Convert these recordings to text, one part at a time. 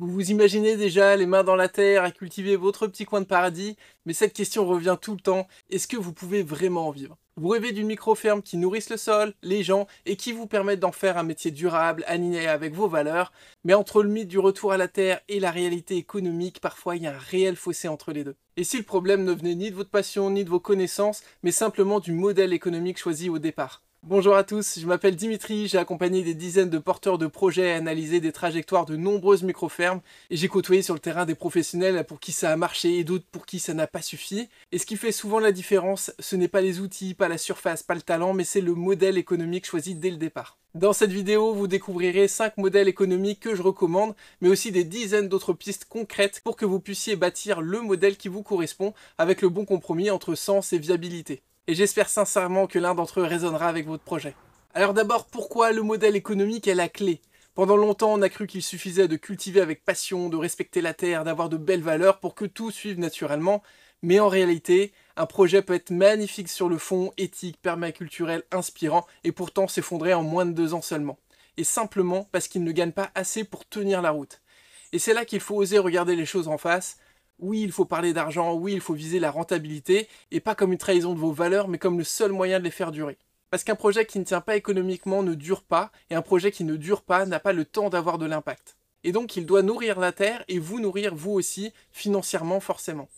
Vous vous imaginez déjà les mains dans la terre à cultiver votre petit coin de paradis, mais cette question revient tout le temps, est-ce que vous pouvez vraiment en vivre? Vous rêvez d'une micro-ferme qui nourrisse le sol, les gens, et qui vous permette d'en faire un métier durable, aligné avec vos valeurs, mais entre le mythe du retour à la terre et la réalité économique, parfois il y a un réel fossé entre les deux. Et si le problème ne venait ni de votre passion, ni de vos connaissances, mais simplement du modèle économique choisi au départ? Bonjour à tous, je m'appelle Dimitri, j'ai accompagné des dizaines de porteurs de projets à analyser des trajectoires de nombreuses micro-fermes et j'ai côtoyé sur le terrain des professionnels pour qui ça a marché et d'autres pour qui ça n'a pas suffi. Et ce qui fait souvent la différence, ce n'est pas les outils, pas la surface, pas le talent, mais c'est le modèle économique choisi dès le départ. Dans cette vidéo, vous découvrirez 5 modèles économiques que je recommande, mais aussi des dizaines d'autres pistes concrètes pour que vous puissiez bâtir le modèle qui vous correspond avec le bon compromis entre sens et viabilité. Et j'espère sincèrement que l'un d'entre eux résonnera avec votre projet. Alors d'abord, pourquoi le modèle économique est la clé? Pendant longtemps, on a cru qu'il suffisait de cultiver avec passion, de respecter la terre, d'avoir de belles valeurs pour que tout suive naturellement, mais en réalité, un projet peut être magnifique sur le fond, éthique, permaculturel, inspirant, et pourtant s'effondrer en moins de 2 ans seulement. Et simplement parce qu'il ne gagne pas assez pour tenir la route. Et c'est là qu'il faut oser regarder les choses en face. Oui, il faut parler d'argent, oui, il faut viser la rentabilité, et pas comme une trahison de vos valeurs, mais comme le seul moyen de les faire durer. Parce qu'un projet qui ne tient pas économiquement ne dure pas, et un projet qui ne dure pas n'a pas le temps d'avoir de l'impact. Et donc il doit nourrir la terre, et vous nourrir vous aussi, financièrement forcément.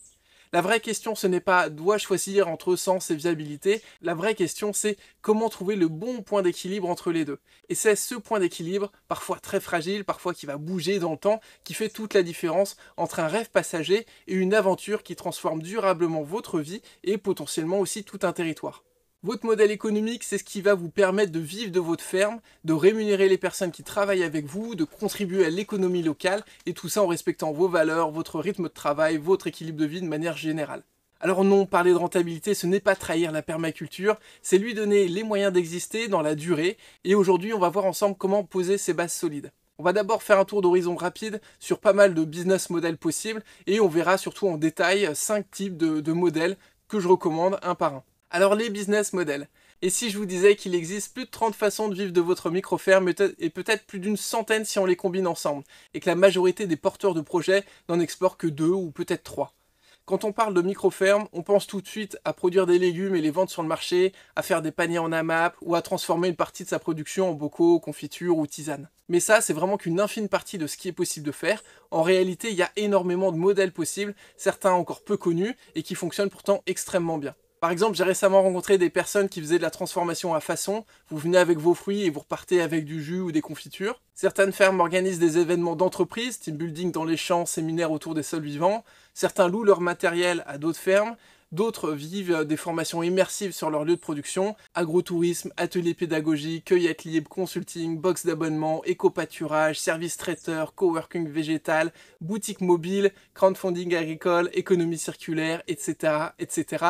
La vraie question, ce n'est pas dois-je choisir entre sens et viabilité, la vraie question c'est comment trouver le bon point d'équilibre entre les deux. Et c'est ce point d'équilibre, parfois très fragile, parfois qui va bouger dans le temps, qui fait toute la différence entre un rêve passager et une aventure qui transforme durablement votre vie et potentiellement aussi tout un territoire. Votre modèle économique, c'est ce qui va vous permettre de vivre de votre ferme, de rémunérer les personnes qui travaillent avec vous, de contribuer à l'économie locale, et tout ça en respectant vos valeurs, votre rythme de travail, votre équilibre de vie de manière générale. Alors non, parler de rentabilité, ce n'est pas trahir la permaculture, c'est lui donner les moyens d'exister dans la durée, et aujourd'hui on va voir ensemble comment poser ces bases solides. On va d'abord faire un tour d'horizon rapide sur pas mal de business models possibles, et on verra surtout en détail 5 types de modèles que je recommande un par un. Alors les business models. Et si je vous disais qu'il existe plus de 30 façons de vivre de votre micro-ferme et peut-être plus d'une centaine si on les combine ensemble, et que la majorité des porteurs de projets n'en explorent que 2 ou peut-être 3. Quand on parle de micro-ferme, on pense tout de suite à produire des légumes et les vendre sur le marché, à faire des paniers en AMAP ou à transformer une partie de sa production en bocaux, confitures ou tisanes. Mais ça, c'est vraiment qu'une infime partie de ce qui est possible de faire. En réalité, il y a énormément de modèles possibles, certains encore peu connus et qui fonctionnent pourtant extrêmement bien. Par exemple, j'ai récemment rencontré des personnes qui faisaient de la transformation à façon. Vous venez avec vos fruits et vous repartez avec du jus ou des confitures. Certaines fermes organisent des événements d'entreprise, team building dans les champs, séminaires autour des sols vivants. Certains louent leur matériel à d'autres fermes. D'autres vivent des formations immersives sur leur lieu de production. Agrotourisme, ateliers pédagogiques, cueillette libre, consulting, box d'abonnement, éco-pâturage, service traiteur, coworking végétal, boutique mobile, crowdfunding agricole, économie circulaire, etc., etc.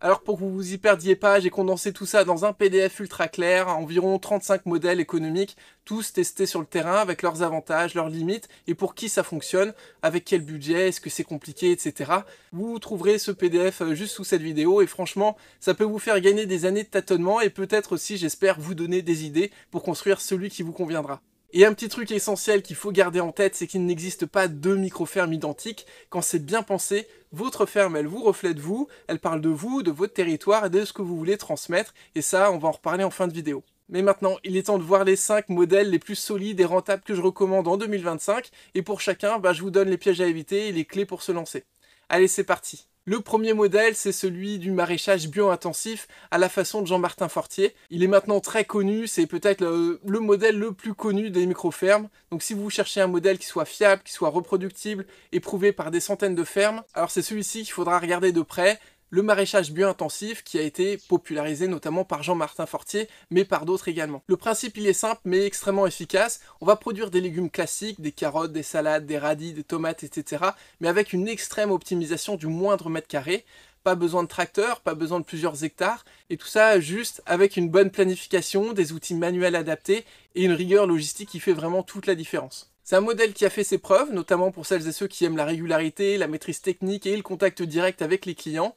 Alors pour que vous vous y perdiez pas, j'ai condensé tout ça dans un PDF ultra clair, environ 35 modèles économiques, tous testés sur le terrain avec leurs avantages, leurs limites et pour qui ça fonctionne, avec quel budget, est-ce que c'est compliqué, etc. Vous trouverez ce PDF juste sous cette vidéo et franchement, ça peut vous faire gagner des années de tâtonnement et peut-être aussi, j'espère, vous donner des idées pour construire celui qui vous conviendra. Et un petit truc essentiel qu'il faut garder en tête, c'est qu'il n'existe pas 2 micro-fermes identiques. Quand c'est bien pensé, votre ferme, elle vous reflète vous, elle parle de vous, de votre territoire et de ce que vous voulez transmettre. Et ça, on va en reparler en fin de vidéo. Mais maintenant, il est temps de voir les 5 modèles les plus solides et rentables que je recommande en 2025. Et pour chacun, je vous donne les pièges à éviter et les clés pour se lancer. Allez, c'est parti. Le premier modèle, c'est celui du maraîchage bio-intensif à la façon de Jean-Martin Fortier. Il est maintenant très connu, c'est peut-être le modèle le plus connu des micro-fermes. Donc si vous cherchez un modèle qui soit fiable, qui soit reproductible, éprouvé par des centaines de fermes, alors c'est celui-ci qu'il faudra regarder de près. Le maraîchage bio-intensif qui a été popularisé notamment par Jean-Martin Fortier, mais par d'autres également. Le principe il est simple mais extrêmement efficace. On va produire des légumes classiques, des carottes, des salades, des radis, des tomates, etc. mais avec une extrême optimisation du moindre mètre carré. Pas besoin de tracteur, pas besoin de plusieurs hectares, et tout ça juste avec une bonne planification, des outils manuels adaptés et une rigueur logistique qui fait vraiment toute la différence. C'est un modèle qui a fait ses preuves, notamment pour celles et ceux qui aiment la régularité, la maîtrise technique et le contact direct avec les clients.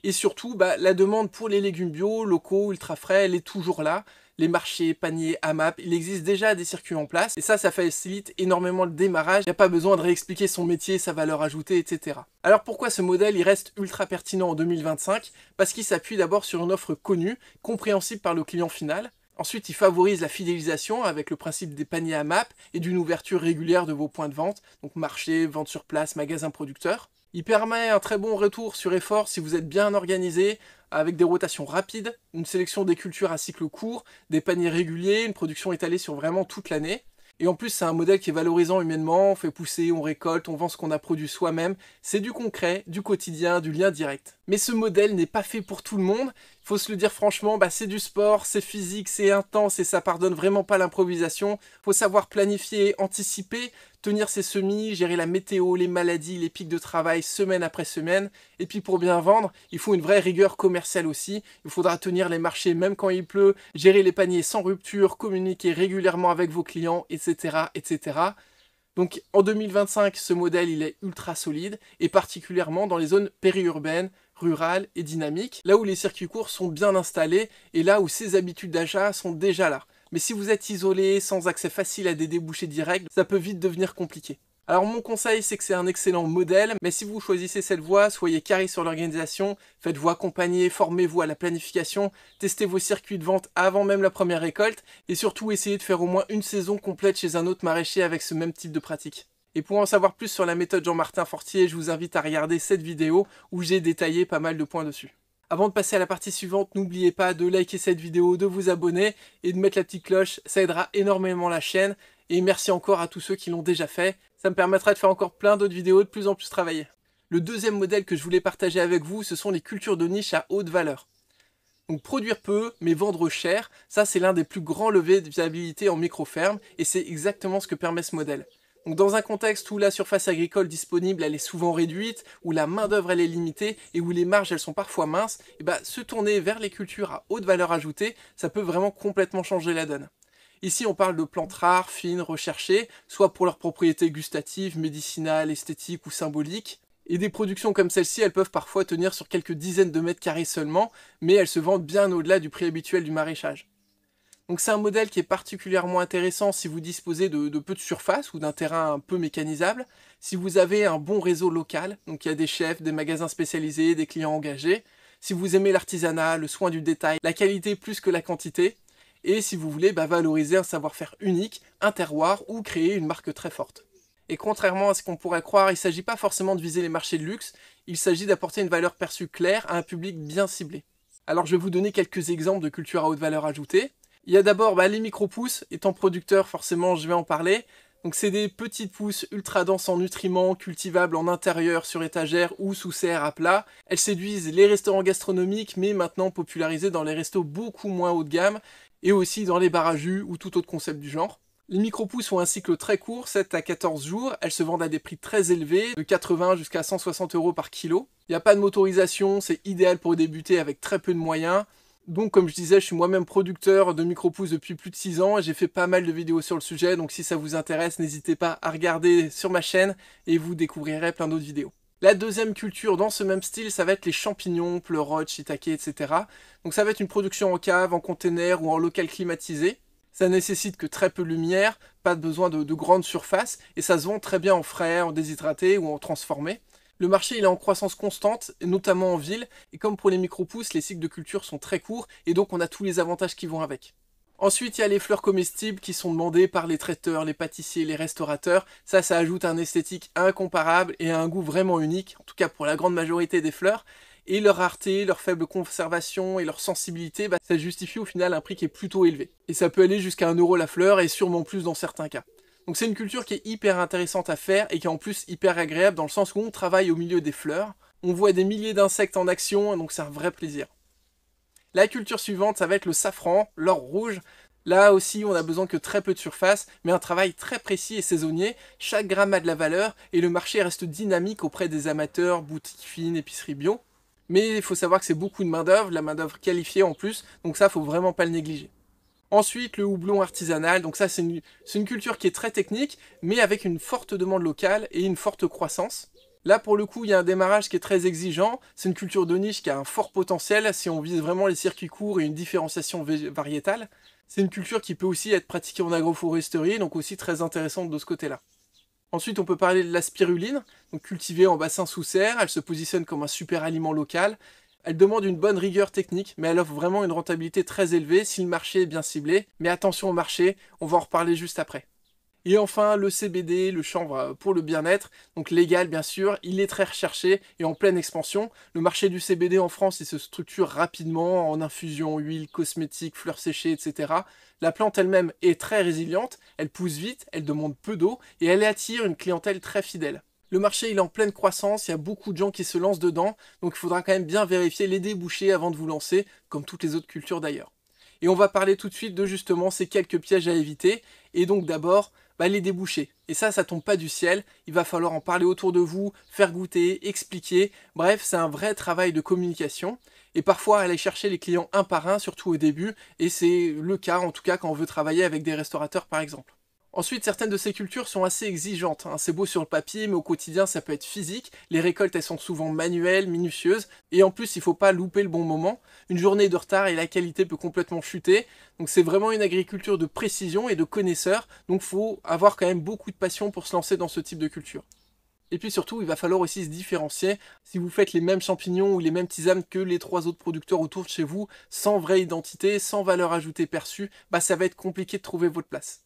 Et surtout, la demande pour les légumes bio, locaux, ultra frais, elle est toujours là. les marchés, paniers, AMAP, il existe déjà des circuits en place, et ça facilite énormément le démarrage, il n'y a pas besoin de réexpliquer son métier, sa valeur ajoutée, etc. Alors pourquoi ce modèle il reste ultra pertinent en 2025? Parce qu'il s'appuie d'abord sur une offre connue, compréhensible par le client final. Ensuite, il favorise la fidélisation avec le principe des paniers AMAP et d'une ouverture régulière de vos points de vente, donc marché, vente sur place, magasin producteur. Il permet un très bon retour sur effort si vous êtes bien organisé, avec des rotations rapides, une sélection des cultures à cycle court, des paniers réguliers, une production étalée sur vraiment toute l'année. Et en plus, c'est un modèle qui est valorisant humainement, on fait pousser, on récolte, on vend ce qu'on a produit soi-même. C'est du concret, du quotidien, du lien direct. Mais ce modèle n'est pas fait pour tout le monde. Il faut se le dire franchement, c'est du sport, c'est physique, c'est intense et ça pardonne vraiment pas l'improvisation. Faut savoir planifier, anticiper, tenir ses semis, gérer la météo, les maladies, les pics de travail semaine après semaine. Et puis pour bien vendre, il faut une vraie rigueur commerciale aussi. Il faudra tenir les marchés même quand il pleut, gérer les paniers sans rupture, communiquer régulièrement avec vos clients, etc., etc. Donc en 2025, ce modèle il est ultra solide, et particulièrement dans les zones périurbaines, rurales et dynamiques, là où les circuits courts sont bien installés, et là où ces habitudes d'achat sont déjà là. Mais si vous êtes isolé, sans accès facile à des débouchés directs, ça peut vite devenir compliqué. Alors mon conseil, c'est que c'est un excellent modèle, mais si vous choisissez cette voie, soyez carré sur l'organisation, faites-vous accompagner, formez-vous à la planification, testez vos circuits de vente avant même la première récolte, et surtout essayez de faire au moins une saison complète chez un autre maraîcher avec ce même type de pratique. Et pour en savoir plus sur la méthode Jean-Martin Fortier, je vous invite à regarder cette vidéo où j'ai détaillé pas mal de points dessus. Avant de passer à la partie suivante, n'oubliez pas de liker cette vidéo, de vous abonner et de mettre la petite cloche, ça aidera énormément la chaîne. Et merci encore à tous ceux qui l'ont déjà fait, ça me permettra de faire encore plein d'autres vidéos de plus en plus travaillées. Le deuxième modèle que je voulais partager avec vous, ce sont les cultures de niche à haute valeur. Donc produire peu, mais vendre cher, ça c'est l'un des plus grands leviers de viabilité en micro-ferme, et c'est exactement ce que permet ce modèle. Donc dans un contexte où la surface agricole disponible elle est souvent réduite, où la main d'œuvre elle est limitée et où les marges elles sont parfois minces, et se tourner vers les cultures à haute valeur ajoutée, ça peut vraiment complètement changer la donne. Ici on parle de plantes rares, fines, recherchées, soit pour leurs propriétés gustatives, médicinales, esthétiques ou symboliques. Et des productions comme celle-ci, elles peuvent parfois tenir sur quelques dizaines de mètres carrés seulement, mais elles se vendent bien au-delà du prix habituel du maraîchage. Donc c'est un modèle qui est particulièrement intéressant si vous disposez de peu de surface ou d'un terrain un peu mécanisable, si vous avez un bon réseau local, donc il y a des chefs, des magasins spécialisés, des clients engagés, si vous aimez l'artisanat, le soin du détail, la qualité plus que la quantité, et si vous voulez valoriser un savoir-faire unique, un terroir ou créer une marque très forte. Et contrairement à ce qu'on pourrait croire, il ne s'agit pas forcément de viser les marchés de luxe, il s'agit d'apporter une valeur perçue claire à un public bien ciblé. Alors je vais vous donner quelques exemples de cultures à haute valeur ajoutée. Il y a d'abord les micro-pousses, étant producteur forcément je vais en parler. Donc c'est des petites pousses ultra denses en nutriments, cultivables en intérieur, sur étagère ou sous serre à plat. Elles séduisent les restaurants gastronomiques mais maintenant popularisées dans les restos beaucoup moins haut de gamme et aussi dans les bars à jus ou tout autre concept du genre. Les micro-pousses ont un cycle très court, 7 à 14 jours, elles se vendent à des prix très élevés, de 80 jusqu'à 160 € par kilo. Il n'y a pas de motorisation, c'est idéal pour débuter avec très peu de moyens. Donc comme je disais, je suis moi-même producteur de micro-pousses depuis plus de 6 ans et j'ai fait pas mal de vidéos sur le sujet, donc si ça vous intéresse, n'hésitez pas à regarder sur ma chaîne et vous découvrirez plein d'autres vidéos. La deuxième culture dans ce même style, ça va être les champignons, pleurotes, shiitake, etc. Donc ça va être une production en cave, en container ou en local climatisé. Ça nécessite que très peu de lumière, pas besoin de grandes surfaces, et ça se vend très bien en frais, en déshydraté ou en transformé. Le marché il est en croissance constante, et notamment en ville, et comme pour les micro-pousses, les cycles de culture sont très courts, et donc on a tous les avantages qui vont avec. Ensuite, il y a les fleurs comestibles qui sont demandées par les traiteurs, les pâtissiers, les restaurateurs. Ça ajoute un esthétique incomparable et un goût vraiment unique, en tout cas pour la grande majorité des fleurs. Et leur rareté, leur faible conservation et leur sensibilité, ça justifie au final un prix qui est plutôt élevé. Et ça peut aller jusqu'à 1 € la fleur et sûrement plus dans certains cas. Donc c'est une culture qui est hyper intéressante à faire et qui est en plus hyper agréable dans le sens où on travaille au milieu des fleurs. On voit des milliers d'insectes en action, donc c'est un vrai plaisir. La culture suivante, ça va être le safran, l'or rouge. Là aussi, on a besoin que très peu de surface, mais un travail très précis et saisonnier. Chaque gramme a de la valeur et le marché reste dynamique auprès des amateurs, boutiques fines, épiceries bio. Mais il faut savoir que c'est beaucoup de main d'œuvre, la main d'œuvre qualifiée en plus, donc ça, faut vraiment pas le négliger. Ensuite, le houblon artisanal, donc ça c'est une culture qui est très technique, mais avec une forte demande locale et une forte croissance. Là, pour le coup, il y a un démarrage qui est très exigeant, c'est une culture de niche qui a un fort potentiel si on vise vraiment les circuits courts et une différenciation variétale. C'est une culture qui peut aussi être pratiquée en agroforesterie, donc aussi très intéressante de ce côté-là. Ensuite, on peut parler de la spiruline, donc cultivée en bassin sous serre, elle se positionne comme un super aliment local. Elle demande une bonne rigueur technique, mais elle offre vraiment une rentabilité très élevée si le marché est bien ciblé. Mais attention au marché, on va en reparler juste après. Et enfin, le CBD, le chanvre pour le bien-être, donc légal bien sûr, il est très recherché et en pleine expansion. Le marché du CBD en France, il se structure rapidement en infusion, huile, cosmétiques, fleurs séchées, etc. La plante elle-même est très résiliente, elle pousse vite, elle demande peu d'eau et elle attire une clientèle très fidèle. Le marché il est en pleine croissance, il y a beaucoup de gens qui se lancent dedans, donc il faudra quand même bien vérifier les débouchés avant de vous lancer, comme toutes les autres cultures d'ailleurs. Et on va parler tout de suite de justement ces quelques pièges à éviter, et donc d'abord, les débouchés. Et ça tombe pas du ciel, il va falloir en parler autour de vous, faire goûter, expliquer, bref, c'est un vrai travail de communication, et parfois aller chercher les clients un par un, surtout au début, et c'est le cas en tout cas quand on veut travailler avec des restaurateurs par exemple. Ensuite, certaines de ces cultures sont assez exigeantes, hein. C'est beau sur le papier, mais au quotidien ça peut être physique, les récoltes elles sont souvent manuelles, minutieuses, et en plus il ne faut pas louper le bon moment, une journée de retard et la qualité peut complètement chuter, donc c'est vraiment une agriculture de précision et de connaisseurs, donc il faut avoir quand même beaucoup de passion pour se lancer dans ce type de culture. Et puis surtout, il va falloir aussi se différencier. Si vous faites les mêmes champignons ou les mêmes tisanes que les 3 autres producteurs autour de chez vous, sans vraie identité, sans valeur ajoutée perçue, ça va être compliqué de trouver votre place.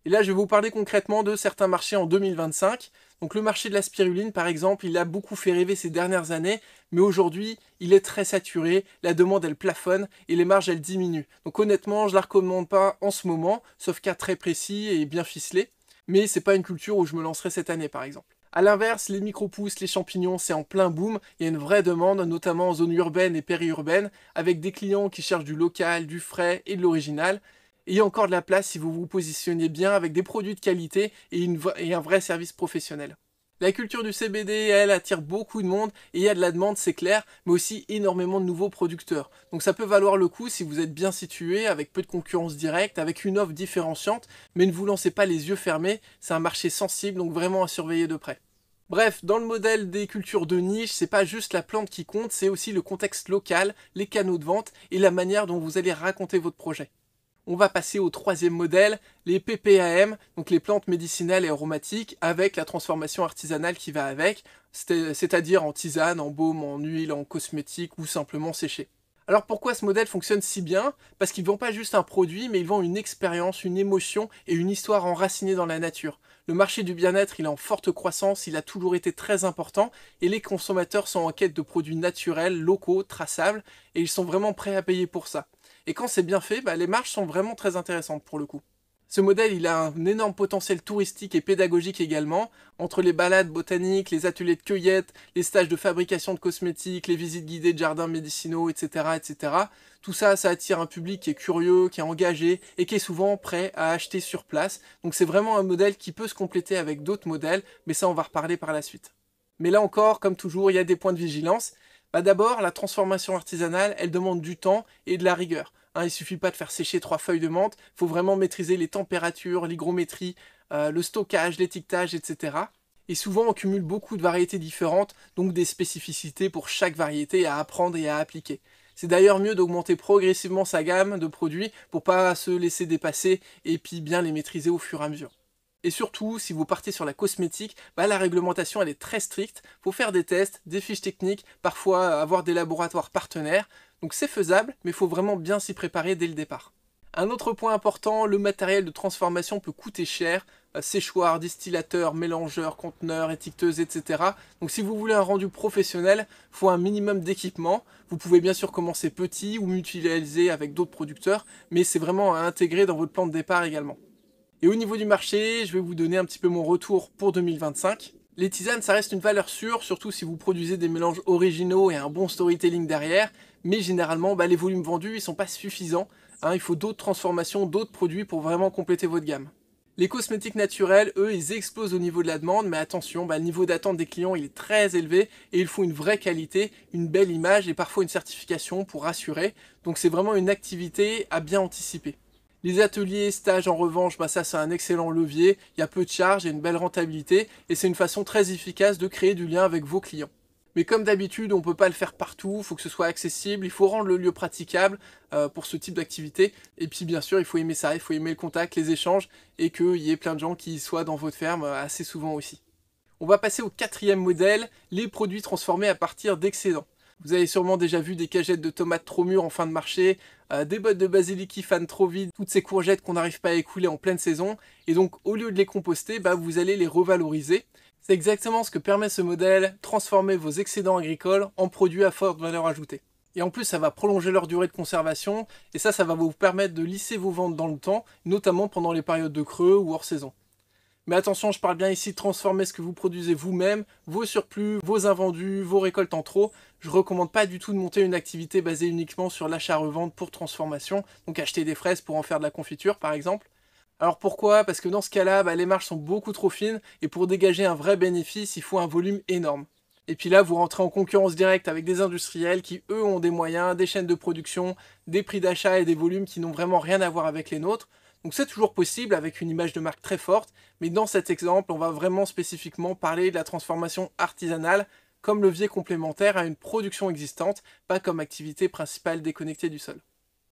Et là, je vais vous parler concrètement de certains marchés en 2025. Donc le marché de la spiruline, par exemple, il a beaucoup fait rêver ces dernières années, mais aujourd'hui, il est très saturé, la demande, elle plafonne, et les marges, elles diminuent. Donc honnêtement, je ne la recommande pas en ce moment, sauf cas très précis et bien ficelé, mais c'est pas une culture où je me lancerai cette année, par exemple. A l'inverse, les micro-pousses, les champignons, c'est en plein boom, il y a une vraie demande, notamment en zone urbaine et périurbaine, avec des clients qui cherchent du local, du frais et de l'original. Et il y a encore de la place si vous vous positionnez bien avec des produits de qualité et un vrai service professionnel. La culture du CBD, elle, attire beaucoup de monde et il y a de la demande, c'est clair, mais aussi énormément de nouveaux producteurs. Donc ça peut valoir le coup si vous êtes bien situé, avec peu de concurrence directe, avec une offre différenciante, mais ne vous lancez pas les yeux fermés, c'est un marché sensible, donc vraiment à surveiller de près. Bref, dans le modèle des cultures de niche, c'est pas juste la plante qui compte, c'est aussi le contexte local, les canaux de vente et la manière dont vous allez raconter votre projet. On va passer au troisième modèle, les PPAM, donc les plantes médicinales et aromatiques, avec la transformation artisanale qui va avec, c'est-à-dire en tisane, en baume, en huile, en cosmétique ou simplement séché. Alors pourquoi ce modèle fonctionne si bien? Parce qu'ils ne vendent pas juste un produit, mais ils vendent une expérience, une émotion et une histoire enracinée dans la nature. Le marché du bien-être, il est en forte croissance, il a toujours été très important, et les consommateurs sont en quête de produits naturels, locaux, traçables, et ils sont vraiment prêts à payer pour ça. Et quand c'est bien fait, les marges sont vraiment très intéressantes pour le coup. Ce modèle, il a un énorme potentiel touristique et pédagogique également, entre les balades botaniques, les ateliers de cueillette, les stages de fabrication de cosmétiques, les visites guidées de jardins médicinaux, etc., etc. Tout ça, ça attire un public qui est curieux, qui est engagé et qui est souvent prêt à acheter sur place. Donc c'est vraiment un modèle qui peut se compléter avec d'autres modèles, mais ça on va reparler par la suite. Mais là encore, comme toujours, il y a des points de vigilance. D'abord, la transformation artisanale, elle demande du temps et de la rigueur. Il ne suffit pas de faire sécher 3 feuilles de menthe, il faut vraiment maîtriser les températures, l'hygrométrie, le stockage, l'étiquetage, etc. Et souvent, on cumule beaucoup de variétés différentes, donc des spécificités pour chaque variété à apprendre et à appliquer. C'est d'ailleurs mieux d'augmenter progressivement sa gamme de produits pour pas se laisser dépasser et puis bien les maîtriser au fur et à mesure. Et surtout, si vous partez sur la cosmétique, la réglementation elle est très stricte, il faut faire des tests, des fiches techniques, parfois avoir des laboratoires partenaires, donc c'est faisable, mais il faut vraiment bien s'y préparer dès le départ. Un autre point important, le matériel de transformation peut coûter cher, séchoir, distillateur, mélangeur, conteneur, étiqueteuse, etc. Donc si vous voulez un rendu professionnel, il faut un minimum d'équipement. Vous pouvez bien sûr commencer petit ou mutualiser avec d'autres producteurs, mais c'est vraiment à intégrer dans votre plan de départ également. Et au niveau du marché, je vais vous donner un petit peu mon retour pour 2025. Les tisanes, ça reste une valeur sûre, surtout si vous produisez des mélanges originaux et un bon storytelling derrière, mais généralement, les volumes vendus, ils sont pas suffisants. Il faut d'autres transformations, d'autres produits pour vraiment compléter votre gamme. Les cosmétiques naturels, eux, ils explosent au niveau de la demande, mais attention, le niveau d'attente des clients, il est très élevé et il faut une vraie qualité, une belle image et parfois une certification pour rassurer. Donc c'est vraiment une activité à bien anticiper. Les ateliers, stages en revanche, ça c'est un excellent levier, il y a peu de charges et une belle rentabilité et c'est une façon très efficace de créer du lien avec vos clients. Mais comme d'habitude, on ne peut pas le faire partout, il faut que ce soit accessible, il faut rendre le lieu praticable pour ce type d'activité. Et puis bien sûr, il faut aimer ça, il faut aimer le contact, les échanges, et qu'il y ait plein de gens qui soient dans votre ferme assez souvent aussi. On va passer au quatrième modèle, les produits transformés à partir d'excédents. Vous avez sûrement déjà vu des cagettes de tomates trop mûres en fin de marché, des bottes de basilic qui fanent trop vite, toutes ces courgettes qu'on n'arrive pas à écouler en pleine saison, et donc au lieu de les composter, vous allez les revaloriser. C'est exactement ce que permet ce modèle, transformer vos excédents agricoles en produits à forte valeur ajoutée. Et en plus, ça va prolonger leur durée de conservation, et ça va vous permettre de lisser vos ventes dans le temps, notamment pendant les périodes de creux ou hors saison. Mais attention, je parle bien ici de transformer ce que vous produisez vous-même, vos surplus, vos invendus, vos récoltes en trop. Je ne recommande pas du tout de monter une activité basée uniquement sur l'achat-revente pour transformation, donc acheter des fraises pour en faire de la confiture par exemple. Alors pourquoi? Parce que dans ce cas-là, les marges sont beaucoup trop fines, et pour dégager un vrai bénéfice, il faut un volume énorme. Et puis là, vous rentrez en concurrence directe avec des industriels qui, eux, ont des moyens, des chaînes de production, des prix d'achat et des volumes qui n'ont vraiment rien à voir avec les nôtres. Donc c'est toujours possible avec une image de marque très forte, mais dans cet exemple, on va vraiment spécifiquement parler de la transformation artisanale comme levier complémentaire à une production existante, pas comme activité principale déconnectée du sol.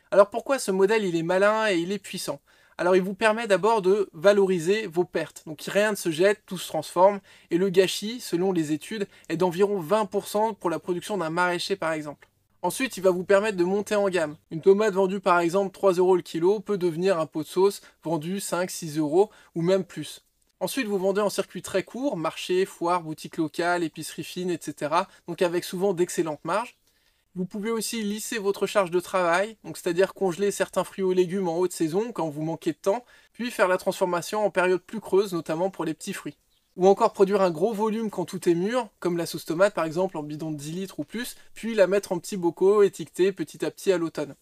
Alors pourquoi ce modèle il est malin et il est puissant? Alors il vous permet d'abord de valoriser vos pertes, donc rien ne se jette, tout se transforme, et le gâchis, selon les études, est d'environ 20% pour la production d'un maraîcher par exemple. Ensuite, il va vous permettre de monter en gamme. Une tomate vendue par exemple 3 € le kilo peut devenir un pot de sauce vendu 5-6 € ou même plus. Ensuite, vous vendez en circuit très court, marché, foire, boutique locale, épicerie fine, etc. Donc avec souvent d'excellentes marges. Vous pouvez aussi lisser votre charge de travail, donc c'est-à-dire congeler certains fruits ou légumes en haute saison quand vous manquez de temps, puis faire la transformation en période plus creuse, notamment pour les petits fruits. Ou encore produire un gros volume quand tout est mûr, comme la sauce tomate par exemple en bidon de 10 litres ou plus, puis la mettre en petits bocaux étiquetés petit à petit à l'automne.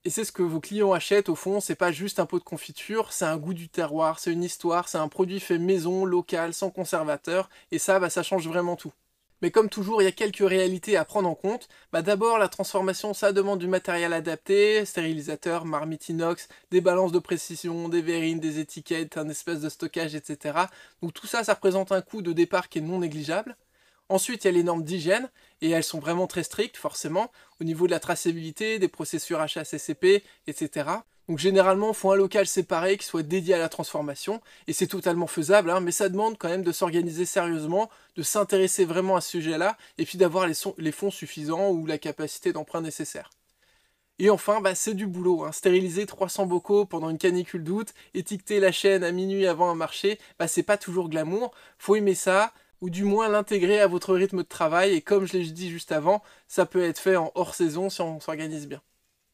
Et c'est ce que vos clients achètent au fond, c'est pas juste un pot de confiture, c'est un goût du terroir, c'est une histoire, c'est un produit fait maison, local, sans conservateur, et ça change vraiment tout. Mais comme toujours, il y a quelques réalités à prendre en compte. D'abord, la transformation, ça demande du matériel adapté, stérilisateur, marmite inox, des balances de précision, des verrines, des étiquettes, un espèce de stockage, etc. Donc tout ça, ça représente un coût de départ qui est non négligeable. Ensuite, il y a les normes d'hygiène, et elles sont vraiment très strictes, forcément, au niveau de la traçabilité, des procédures HACCP, etc. Donc généralement, il faut un local séparé qui soit dédié à la transformation, et c'est totalement faisable, mais ça demande quand même de s'organiser sérieusement, de s'intéresser vraiment à ce sujet-là, et puis d'avoir les fonds suffisants ou la capacité d'emprunt nécessaire. Et enfin, c'est du boulot, stériliser 300 bocaux pendant une canicule d'août, étiqueter la chaîne à minuit avant un marché, c'est pas toujours glamour, faut aimer ça, ou du moins l'intégrer à votre rythme de travail, et comme je l'ai dit juste avant, ça peut être fait en hors saison si on s'organise bien.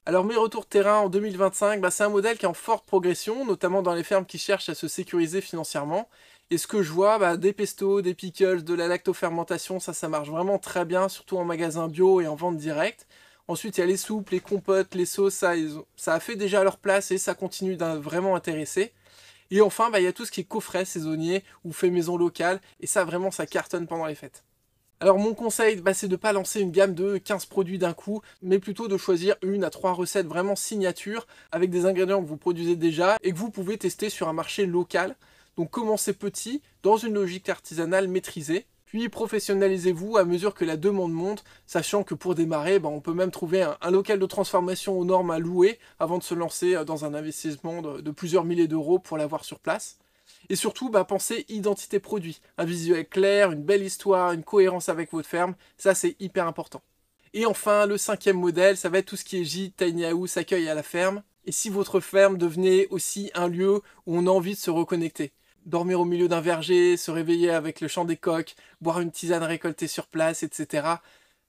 Alors mes retours terrain en 2025, c'est un modèle qui est en forte progression, notamment dans les fermes qui cherchent à se sécuriser financièrement. Et ce que je vois, des pestos, des pickles, de la lactofermentation, ça marche vraiment très bien, surtout en magasin bio et en vente directe. Ensuite, il y a les soupes, les compotes, les sauces, ça a fait déjà leur place et ça continue d'être vraiment intéresser. Et enfin, il y a tout ce qui est coffret saisonnier ou fait maison locale, et ça vraiment ça cartonne pendant les fêtes. Alors mon conseil, c'est de ne pas lancer une gamme de 15 produits d'un coup, mais plutôt de choisir 1 à 3 recettes vraiment signature, avec des ingrédients que vous produisez déjà, et que vous pouvez tester sur un marché local. Donc commencez petit, dans une logique artisanale maîtrisée, puis professionnalisez-vous à mesure que la demande monte, sachant que pour démarrer, on peut même trouver un local de transformation aux normes à louer, avant de se lancer dans un investissement de plusieurs milliers d'euros pour l'avoir sur place. Et surtout, pensez identité produit. Un visuel clair, une belle histoire, une cohérence avec votre ferme, ça c'est hyper important. Et enfin, le 5e modèle, ça va être tout ce qui est gîte, tiny house, accueil à la ferme. Et si votre ferme devenait aussi un lieu où on a envie de se reconnecter. Dormir au milieu d'un verger, se réveiller avec le chant des coqs, boire une tisane récoltée sur place, etc.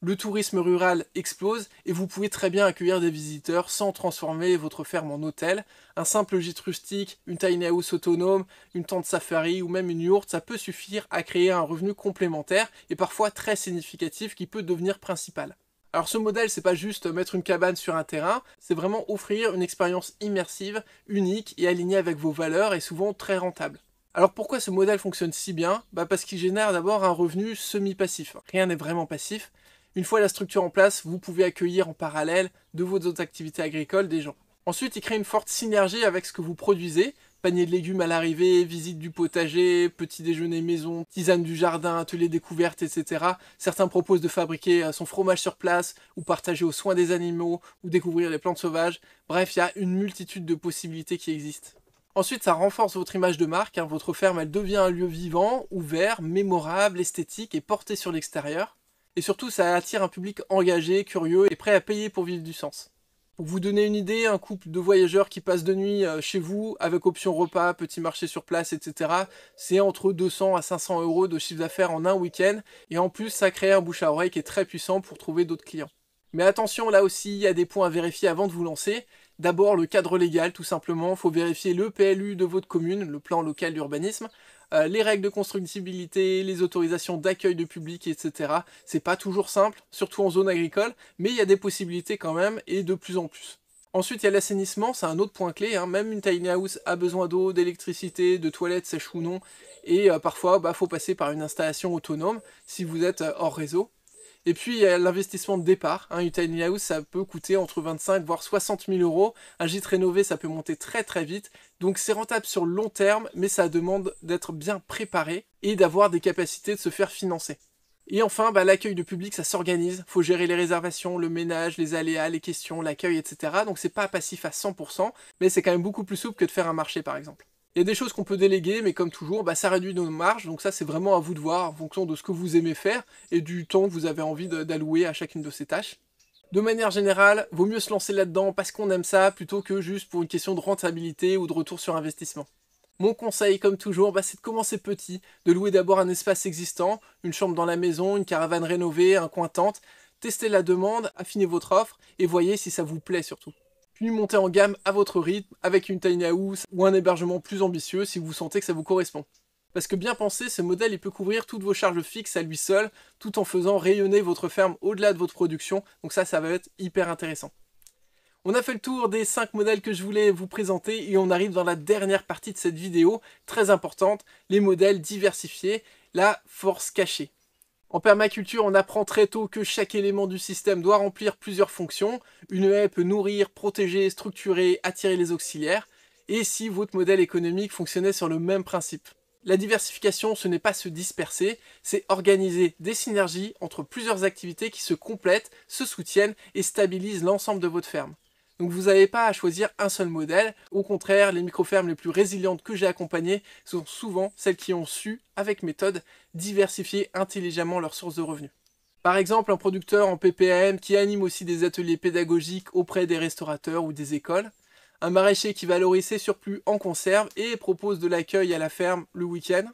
Le tourisme rural explose et vous pouvez très bien accueillir des visiteurs sans transformer votre ferme en hôtel. Un simple gîte rustique, une tiny house autonome, une tente safari ou même une yourte, ça peut suffire à créer un revenu complémentaire et parfois très significatif qui peut devenir principal. Alors ce modèle, c'est pas juste mettre une cabane sur un terrain, c'est vraiment offrir une expérience immersive, unique et alignée avec vos valeurs et souvent très rentable. Alors pourquoi ce modèle fonctionne si bien? Parce qu'il génère d'abord un revenu semi-passif. Rien n'est vraiment passif. Une fois la structure en place, vous pouvez accueillir en parallèle de vos autres activités agricoles des gens. Ensuite, il crée une forte synergie avec ce que vous produisez, Panier de légumes à l'arrivée, visite du potager, petit déjeuner maison, tisane du jardin, atelier découverte, etc. Certains proposent de fabriquer son fromage sur place, ou partager aux soins des animaux, ou découvrir les plantes sauvages. Bref, il y a une multitude de possibilités qui existent. Ensuite, ça renforce votre image de marque, hein. Votre ferme, elle devient un lieu vivant, ouvert, mémorable, esthétique et porté sur l'extérieur. Et surtout, ça attire un public engagé, curieux et prêt à payer pour vivre du sens. Pour vous donner une idée, un couple de voyageurs qui passe de nuit chez vous, avec option repas, petit marché sur place, etc., c'est entre 200 à 500 euros de chiffre d'affaires en un week-end, et en plus, ça crée un bouche à oreille qui est très puissant pour trouver d'autres clients. Mais attention, là aussi, il y a des points à vérifier avant de vous lancer. D'abord, le cadre légal, tout simplement. Il faut vérifier le PLU de votre commune, le plan local d'urbanisme, les règles de constructibilité, les autorisations d'accueil de public, etc. C'est pas toujours simple, surtout en zone agricole, mais il y a des possibilités quand même, et de plus en plus. Ensuite, il y a l'assainissement, c'est un autre point clé, hein. Même une tiny house a besoin d'eau, d'électricité, de toilettes sèches ou non, et parfois, faut passer par une installation autonome si vous êtes hors réseau. Et puis, il y a l'investissement de départ. Hein, une tiny house, ça peut coûter entre 25 voire 60 000 euros. Un gîte rénové, ça peut monter très très vite. Donc, c'est rentable sur le long terme, mais ça demande d'être bien préparé et d'avoir des capacités de se faire financer. Et enfin, l'accueil de public, ça s'organise. Il faut gérer les réservations, le ménage, les aléas, les questions, l'accueil, etc. Donc, c'est pas passif à 100%, mais c'est quand même beaucoup plus souple que de faire un marché, par exemple. Il y a des choses qu'on peut déléguer, mais comme toujours, ça réduit nos marges, donc ça c'est vraiment à vous de voir en fonction de ce que vous aimez faire et du temps que vous avez envie d'allouer à chacune de ces tâches. De manière générale, vaut mieux se lancer là-dedans parce qu'on aime ça plutôt que juste pour une question de rentabilité ou de retour sur investissement. Mon conseil, comme toujours, c'est de commencer petit, de louer d'abord un espace existant, une chambre dans la maison, une caravane rénovée, un coin tente, testez la demande, affinez votre offre et voyez si ça vous plaît surtout. Puis monter en gamme à votre rythme, avec une tiny house ou un hébergement plus ambitieux si vous sentez que ça vous correspond. Parce que bien pensé, ce modèle il peut couvrir toutes vos charges fixes à lui seul, tout en faisant rayonner votre ferme au-delà de votre production, donc ça va être hyper intéressant. On a fait le tour des 5 modèles que je voulais vous présenter et on arrive dans la dernière partie de cette vidéo, très importante, les modèles diversifiés, la force cachée. En permaculture, on apprend très tôt que chaque élément du système doit remplir plusieurs fonctions. Une haie peut nourrir, protéger, structurer, attirer les auxiliaires. Et si votre modèle économique fonctionnait sur le même principe. La diversification, ce n'est pas se disperser, c'est organiser des synergies entre plusieurs activités qui se complètent, se soutiennent et stabilisent l'ensemble de votre ferme. Donc vous n'avez pas à choisir un seul modèle, au contraire, les micro-fermes les plus résilientes que j'ai accompagnées sont souvent celles qui ont su, avec méthode, diversifier intelligemment leurs sources de revenus. Par exemple, un producteur en PPAM qui anime aussi des ateliers pédagogiques auprès des restaurateurs ou des écoles, un maraîcher qui valorise ses surplus en conserve et propose de l'accueil à la ferme le week-end.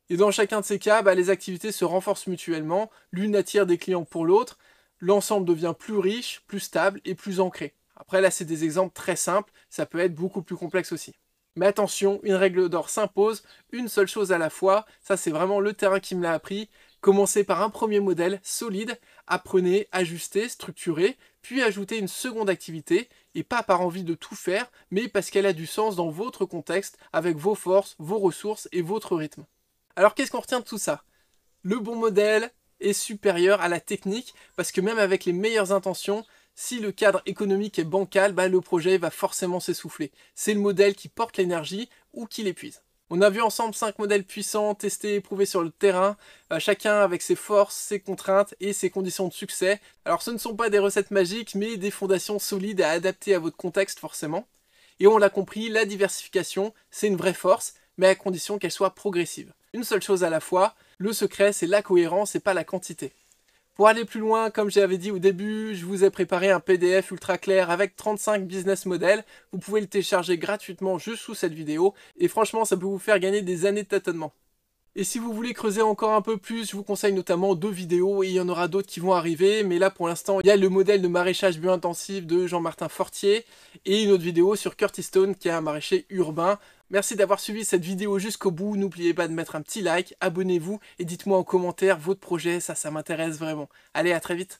Et dans chacun de ces cas, les activités se renforcent mutuellement, l'une attire des clients pour l'autre, l'ensemble devient plus riche, plus stable et plus ancré. Après là c'est des exemples très simples, ça peut être beaucoup plus complexe aussi. Mais attention, une règle d'or s'impose, une seule chose à la fois, ça c'est vraiment le terrain qui me l'a appris. Commencez par un premier modèle solide, apprenez, ajustez, structurez, puis ajoutez une seconde activité, et pas par envie de tout faire, mais parce qu'elle a du sens dans votre contexte, avec vos forces, vos ressources et votre rythme. Alors qu'est-ce qu'on retient de tout ça? Le bon modèle est supérieur à la technique, parce que même avec les meilleures intentions, si le cadre économique est bancal, le projet va forcément s'essouffler. C'est le modèle qui porte l'énergie ou qui l'épuise. On a vu ensemble 5 modèles puissants, testés et prouvés sur le terrain, chacun avec ses forces, ses contraintes et ses conditions de succès. Alors ce ne sont pas des recettes magiques, mais des fondations solides à adapter à votre contexte forcément. Et on l'a compris, la diversification, c'est une vraie force, mais à condition qu'elle soit progressive. Une seule chose à la fois, le secret c'est la cohérence et pas la quantité. Pour aller plus loin, comme j'avais dit au début, je vous ai préparé un PDF ultra clair avec 35 business models. Vous pouvez le télécharger gratuitement juste sous cette vidéo. Et franchement, ça peut vous faire gagner des années de tâtonnement. Et si vous voulez creuser encore un peu plus, je vous conseille notamment 2 vidéos et il y en aura d'autres qui vont arriver. Mais là, pour l'instant, il y a le modèle de maraîchage bio-intensif de Jean-Martin Fortier et une autre vidéo sur Curtis Stone qui est un maraîcher urbain. Merci d'avoir suivi cette vidéo jusqu'au bout, n'oubliez pas de mettre un petit like, abonnez-vous et dites-moi en commentaire votre projet, ça m'intéresse vraiment. Allez, à très vite.